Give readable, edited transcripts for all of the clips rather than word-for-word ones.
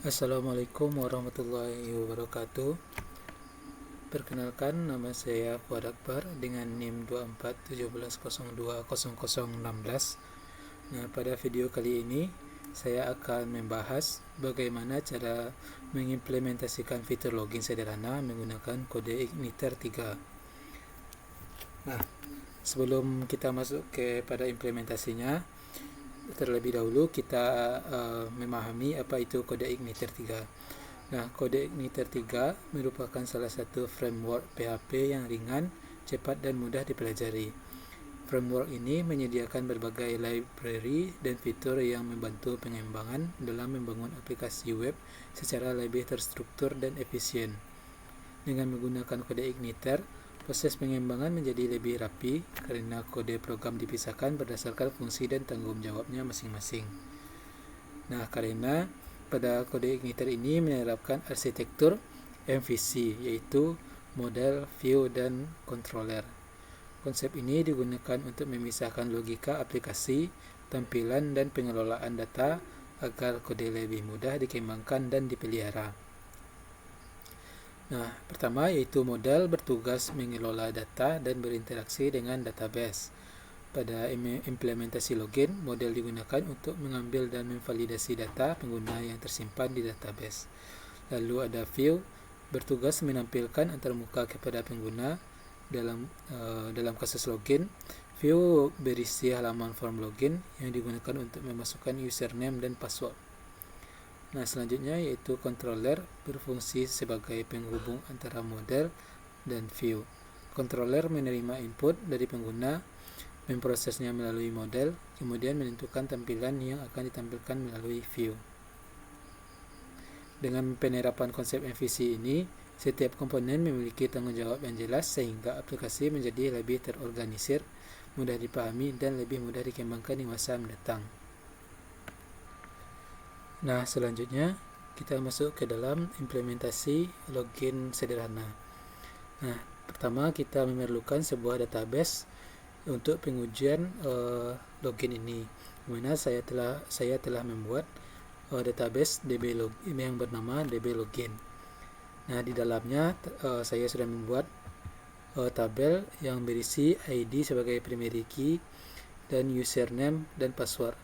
Assalamualaikum warahmatullahi wabarakatuh. Perkenalkan, nama saya Fuad Akbar dengan NIM 2417020016. Nah, pada video kali ini saya akan membahas bagaimana cara mengimplementasikan fitur login sederhana menggunakan kode Igniter 3. Nah, sebelum kita masuk pada implementasinya, terlebih dahulu kita memahami apa itu kode Igniter 3. Nah, kode Igniter 3 merupakan salah satu framework PHP yang ringan, cepat dan mudah dipelajari. Framework ini menyediakan berbagai library dan fitur yang membantu pengembangan dalam membangun aplikasi web secara lebih terstruktur dan efisien. Dengan menggunakan kode Igniter, proses pengembangan menjadi lebih rapi karena kode program dipisahkan berdasarkan fungsi dan tanggung jawabnya masing-masing. Nah, karena pada kode Igniter ini menerapkan arsitektur MVC, yaitu model, view, dan controller. Konsep ini digunakan untuk memisahkan logika aplikasi, tampilan, dan pengelolaan data agar kode lebih mudah dikembangkan dan dipelihara. Nah, pertama yaitu model bertugas mengelola data dan berinteraksi dengan database. Pada implementasi login, model digunakan untuk mengambil dan memvalidasi data pengguna yang tersimpan di database. Lalu ada view, bertugas menampilkan antarmuka kepada pengguna. Dalam kasus login, view berisi halaman form login yang digunakan untuk memasukkan username dan password. Nah, selanjutnya yaitu controller, berfungsi sebagai penghubung antara model dan view. Controller menerima input dari pengguna, memprosesnya melalui model, kemudian menentukan tampilan yang akan ditampilkan melalui view. Dengan penerapan konsep MVC ini, setiap komponen memiliki tanggung jawab yang jelas sehingga aplikasi menjadi lebih terorganisir, mudah dipahami, dan lebih mudah dikembangkan di masa mendatang. Nah, selanjutnya kita masuk ke dalam implementasi login sederhana. Nah, pertama kita memerlukan sebuah database untuk pengujian login ini. Dimana saya telah membuat database DB login yang bernama DB login. Nah, di dalamnya saya sudah membuat tabel yang berisi ID sebagai primary key dan username dan password.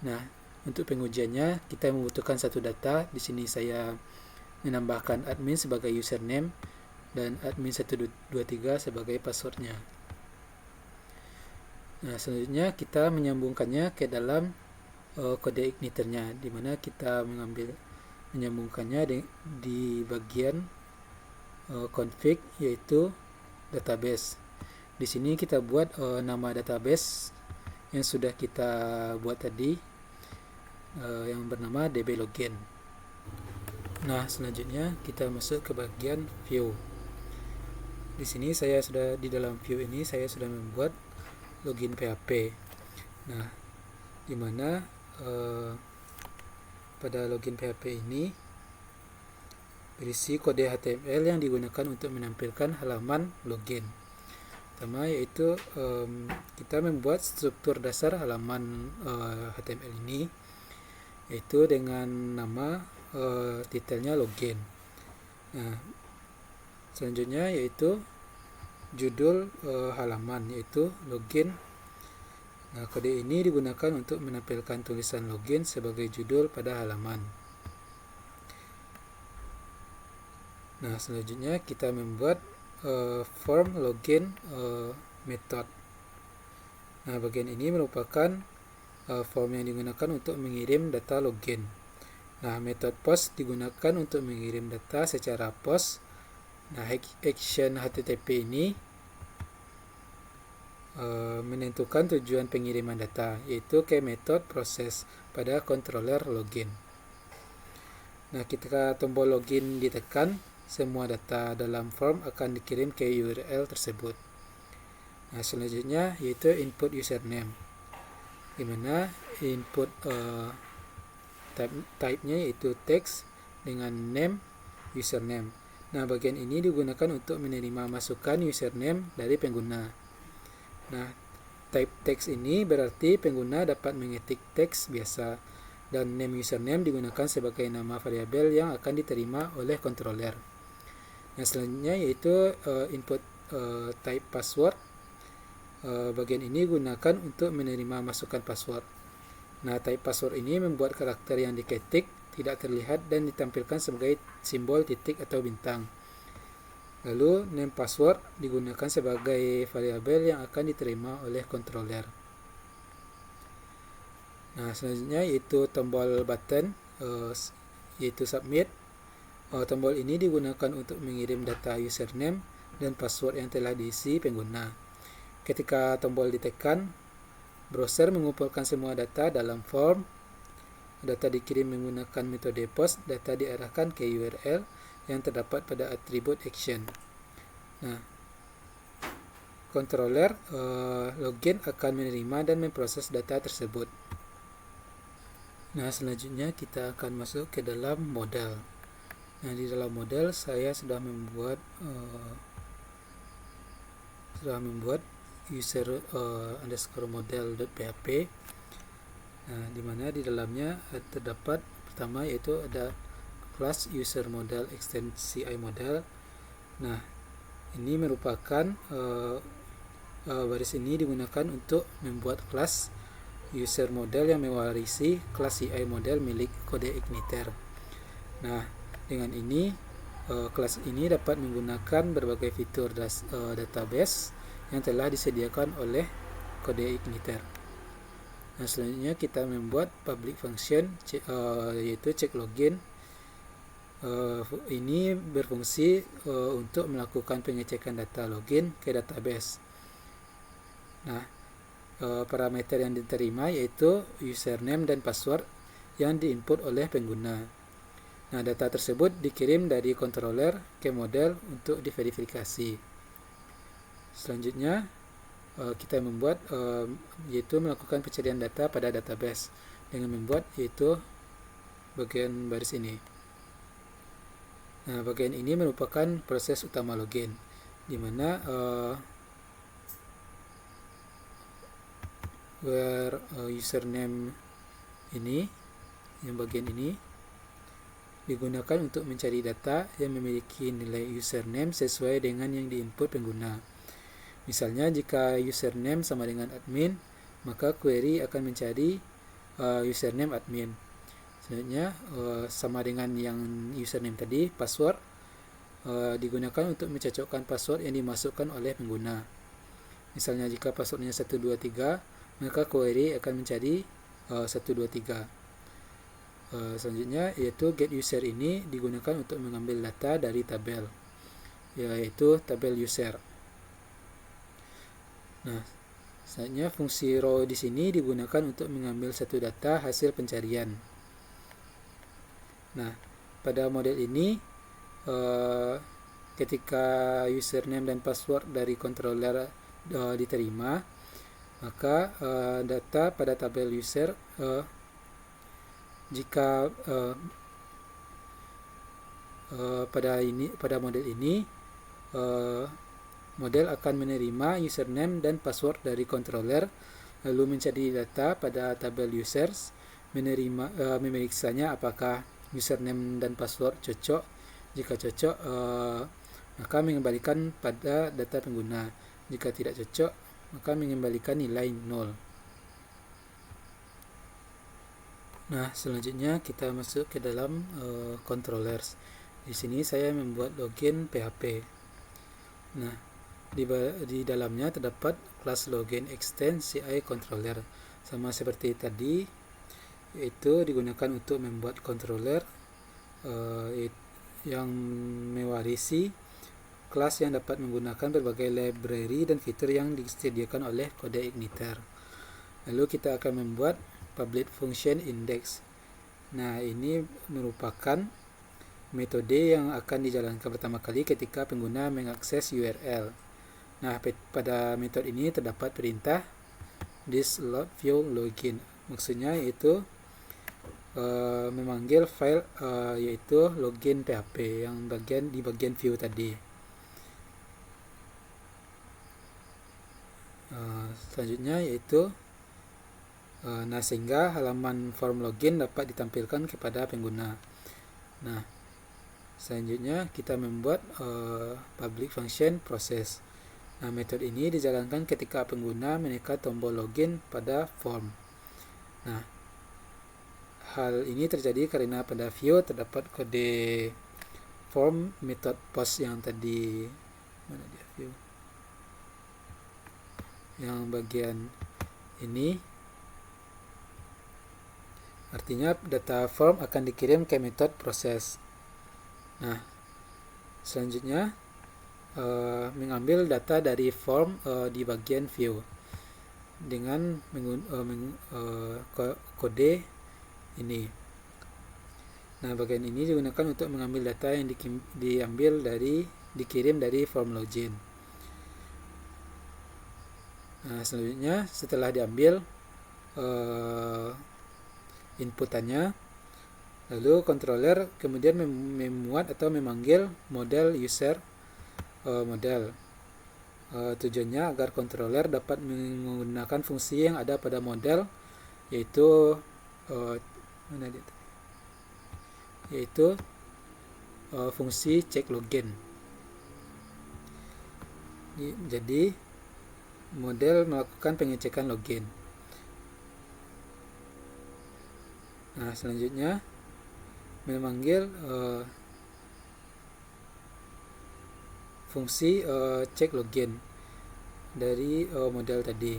Nah, untuk pengujiannya kita membutuhkan satu data. Di sini saya menambahkan admin sebagai username dan admin 123 sebagai passwordnya. Nah, selanjutnya kita menyambungkannya ke dalam kode Igniternya, di mana kita menyambungkannya di bagian config, yaitu database. Di sini kita buat nama database yang sudah kita buat tadi, yang bernama DB login. Nah, selanjutnya kita masuk ke bagian view. Di sini di dalam view ini saya sudah membuat login PHP. Nah, di mana pada login PHP ini berisi kode HTML yang digunakan untuk menampilkan halaman login. Pertama yaitu kita membuat struktur dasar halaman HTML ini, yaitu dengan nama titelnya login. Nah, selanjutnya yaitu judul halaman, yaitu login. Nah, kode ini digunakan untuk menampilkan tulisan login sebagai judul pada halaman. Nah, selanjutnya kita membuat form login method. Nah, bagian ini merupakan form yang digunakan untuk mengirim data login. Nah, metode post digunakan untuk mengirim data secara post. Nah, action HTTP ini menentukan tujuan pengiriman data, yaitu ke metode proses pada controller login. Nah, ketika tombol login ditekan, semua data dalam form akan dikirim ke URL tersebut. Nah, selanjutnya yaitu input username, di mana input type-nya yaitu text dengan name username. Nah, bagian ini digunakan untuk menerima masukan username dari pengguna. Nah, type text ini berarti pengguna dapat mengetik teks biasa. dan name username digunakan sebagai nama variabel yang akan diterima oleh controller. Nah, selanjutnya yaitu input type password. Bagian ini gunakan untuk menerima masukan password. Nah, type password ini membuat karakter yang diketik tidak terlihat dan ditampilkan sebagai simbol titik atau bintang. Lalu name password digunakan sebagai variabel yang akan diterima oleh controller. Nah, selanjutnya yaitu tombol button, yaitu submit. Tombol ini digunakan untuk mengirim data username dan password yang telah diisi pengguna. Ketika tombol ditekan, browser mengumpulkan semua data dalam form. Data dikirim menggunakan metode post. Data diarahkan ke URL yang terdapat pada atribut action. Nah, controller login akan menerima dan memproses data tersebut. Nah, selanjutnya kita akan masuk ke dalam model. Nah, di dalam model saya sudah membuat user underscore model.php. Nah, di mana di dalamnya terdapat pertama yaitu ada class user model extend CI model. Nah, ini merupakan baris ini digunakan untuk membuat kelas user model yang mewarisi kelas CI model milik CodeIgniter. Nah, dengan ini kelas ini dapat menggunakan berbagai fitur database yang telah disediakan oleh CodeIgniter. Nah, selanjutnya kita membuat public function yaitu check login. Ini berfungsi untuk melakukan pengecekan data login ke database. Nah, parameter yang diterima yaitu username dan password yang diinput oleh pengguna. Nah, data tersebut dikirim dari controller ke model untuk diverifikasi. Selanjutnya kita membuat yaitu melakukan pencarian data pada database dengan membuat yaitu bagian baris ini. Nah, bagian ini merupakan proses utama login, di mana where username ini, yang bagian ini digunakan untuk mencari data yang memiliki nilai username sesuai dengan yang diinput pengguna. Misalnya jika username sama dengan admin, maka query akan mencari username admin. Selanjutnya sama dengan yang username tadi, password digunakan untuk mencocokkan password yang dimasukkan oleh pengguna. Misalnya jika passwordnya 123, maka query akan mencari 123. Selanjutnya yaitu get user ini digunakan untuk mengambil data dari tabel, yaitu tabel user. Nah, selanjutnya fungsi row di sini digunakan untuk mengambil satu data hasil pencarian. Nah, pada model ini ketika username dan password dari controller diterima, maka data pada tabel user jika pada model ini model akan menerima username dan password dari controller, lalu mencari data pada tabel users, memeriksanya apakah username dan password cocok. Jika cocok, maka mengembalikan pada data pengguna. Jika tidak cocok, maka mengembalikan nilai 0. Nah, selanjutnya kita masuk ke dalam controllers. Di sini saya membuat login PHP. Nah, di dalamnya terdapat kelas login extend CI controller. Sama seperti tadi, yaitu digunakan untuk membuat controller yang mewarisi kelas yang dapat menggunakan berbagai library dan fitur yang disediakan oleh CodeIgniter. Lalu kita akan membuat public function index. Nah, ini merupakan metode yang akan dijalankan pertama kali ketika pengguna mengakses URL. Nah, pada metode ini terdapat perintah thisLoad view login. Maksudnya yaitu memanggil file yaitu login PHP yang di bagian view tadi. Selanjutnya yaitu Nah, sehingga halaman form login dapat ditampilkan kepada pengguna. Nah, selanjutnya kita membuat public function process. Nah, metode ini dijalankan ketika pengguna menekan tombol login pada form. Nah, hal ini terjadi karena pada view terdapat kode form method post yang tadi, mana dia view, yang bagian ini. Artinya data form akan dikirim ke metode proses. Nah, selanjutnya mengambil data dari form di bagian view dengan kode ini. Nah, bagian ini digunakan untuk mengambil data yang dikirim dari form login. Nah, selanjutnya setelah diambil inputannya, lalu controller kemudian memuat atau memanggil model user model. Tujuannya agar controller dapat menggunakan fungsi yang ada pada model, yaitu fungsi check login. Jadi model melakukan pengecekan login. Nah, selanjutnya memanggil fungsi check login dari model tadi.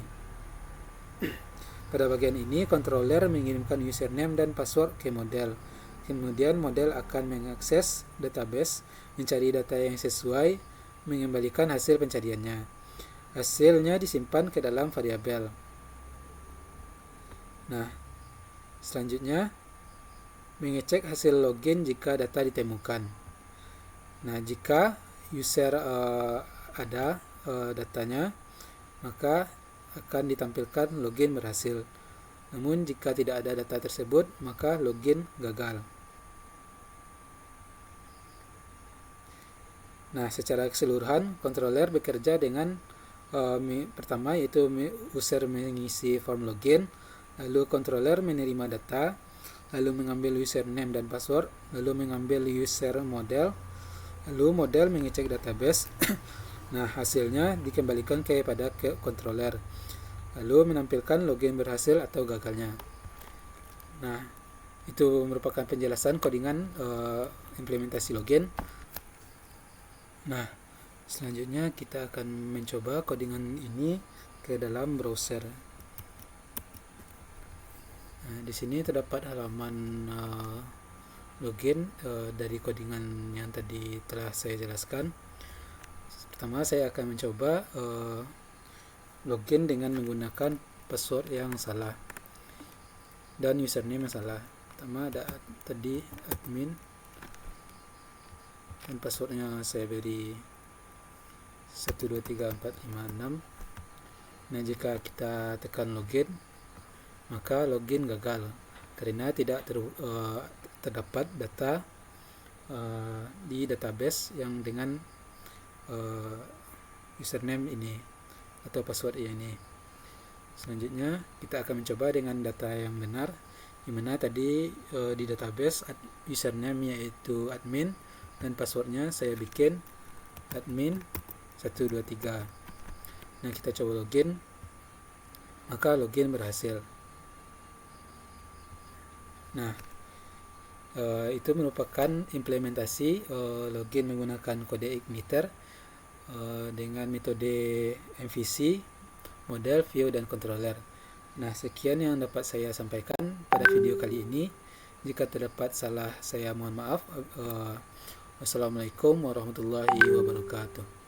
Pada bagian ini, controller mengirimkan username dan password ke model. Kemudian model akan mengakses database, mencari data yang sesuai, mengembalikan hasil pencariannya. Hasilnya disimpan ke dalam variabel. Nah, selanjutnya mengecek hasil login jika data ditemukan. Nah, jika user ada datanya, maka akan ditampilkan login berhasil. Namun jika tidak ada data tersebut, maka login gagal. Nah, secara keseluruhan controller bekerja dengan pertama yaitu user mengisi form login, lalu controller menerima data, lalu mengambil username dan password, lalu mengambil user model, lalu model mengecek database. Nah, hasilnya dikembalikan kepada controller, lalu menampilkan login berhasil atau gagalnya. Nah, itu merupakan penjelasan codingan implementasi login. Nah, selanjutnya kita akan mencoba codingan ini ke dalam browser. Nah, di sini terdapat halaman login dari codingan yang tadi telah saya jelaskan. Pertama, saya akan mencoba login dengan menggunakan password yang salah dan username yang salah. Pertama ada tadi admin dan passwordnya saya beri 123456. Nah, jika kita tekan login, maka login gagal karena tidak terdapat data di database yang dengan username ini atau password ini. Selanjutnya kita akan mencoba dengan data yang benar, di mana tadi di database username yaitu admin dan passwordnya saya bikin admin 123. Nah, kita coba login, maka login berhasil. Nah, itu merupakan implementasi login menggunakan kode igniter dengan metode MVC, model, view, dan controller. Nah, sekian yang dapat saya sampaikan pada video kali ini. Jika terdapat salah, saya mohon maaf. Wassalamualaikum warahmatullahi wabarakatuh.